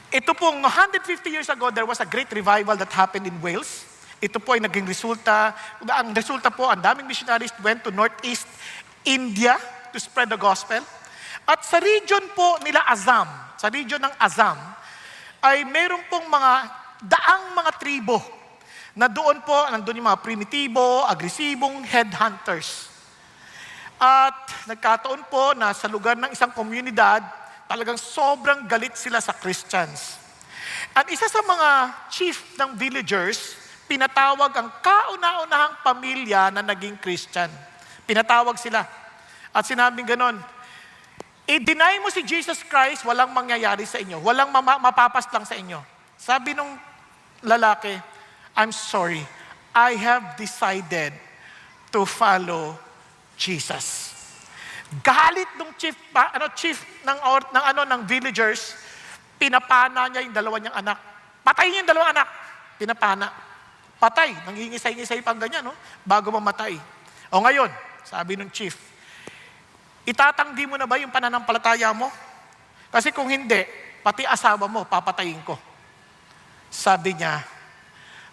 Ito pong 150 years ago, there was a great revival that happened in Wales. Ito po ay naging resulta. Ang resulta po, ang daming missionaries went to Northeast India to spread the gospel. At sa region po nila Azam, sa region ng Azam, ay meron pong daang mga tribo na doon po, nandun yung mga primitibo, agresibong headhunters. At nagkataon po na sa lugar ng isang komunidad, talagang sobrang galit sila sa Christians. At isa sa mga chief ng villagers, pinatawag ang kauna-unahang pamilya na naging Christian. Pinatawag sila. At sinabing ganon, i-deny mo si Jesus Christ, walang mangyayari sa inyo. Walang mapapaslang sa inyo. Sabi nung lalaki, I'm sorry, I have decided to follow Jesus. Galit ng chief ng villagers, pinapana niya yung dalawa niyang anak. Patay niya yung dalawang anak. Pinapana. Patay. Nangingisay-ngisay pang ganyan, no? Bago mamatay. O ngayon, sabi ng chief, itatanggi mo na ba yung pananampalataya mo? Kasi kung hindi, pati asawa mo, papatayin ko. Sabi niya,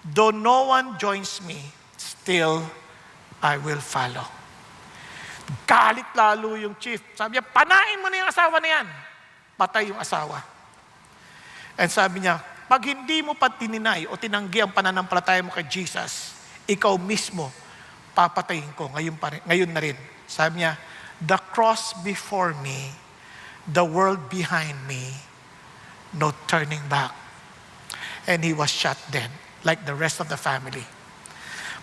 though no one joins me, still I will follow. Galit lalo yung chief. Sabi niya, panain mo na yung asawa na yan. Patay yung asawa. And sabi niya, pag hindi mo pa tininay o tinanggi ang pananampalataya mo kay Jesus, ikaw mismo, papatayin ko ngayon na rin. Sabi niya, the cross before me, the world behind me, no turning back. And he was shot dead, like the rest of the family.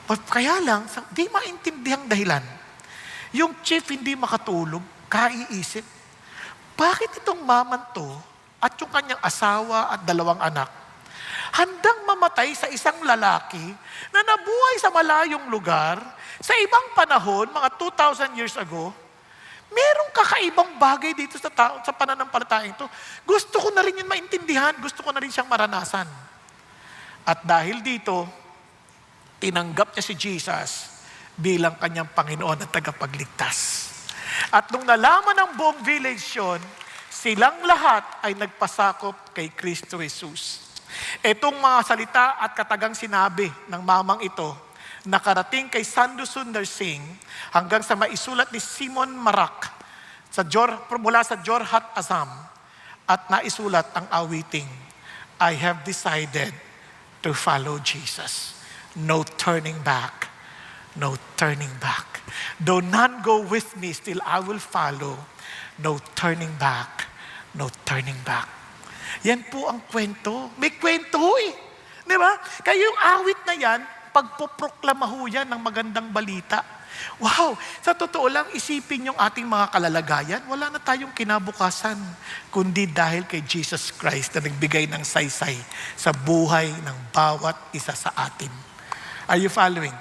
But kaya lang, di maintindihan dahilan. Yung chief hindi makatulog, kaiisip, bakit itong maman to at yung kanyang asawa at dalawang anak, handang mamatay sa isang lalaki na nabuhay sa malayong lugar, sa ibang panahon, mga 2,000 years ago, merong kakaibang bagay dito sa tao, sa pananampalataya ito. Gusto ko na rin yun maintindihan, gusto ko na rin siyang maranasan. At dahil dito, tinanggap niya si Jesus bilang kanyang Panginoon at tagapagligtas. At nung nalaman ng buong village yun, silang lahat ay nagpasakop kay Kristo Jesus. Itong mga salita at katagang sinabi ng mamang ito, nakarating kay Sadhu Sundar Singh hanggang sa maisulat ni Simon Marak mula sa Jorhat, Assam, at naisulat ang awiting, I have decided to follow Jesus. No turning back. No turning back. Though none go with me, still I will follow. No turning back. No turning back. Yan po ang kwento. May kwento eh. Di ba? Kaya yung awit na yan, pagpoproklama ho yan ng magandang balita. Wow! Sa totoo lang, isipin yung ating mga kalalagayan, wala na tayong kinabukasan, kundi dahil kay Jesus Christ na nagbigay ng saysay sa buhay ng bawat isa sa atin. Are you following?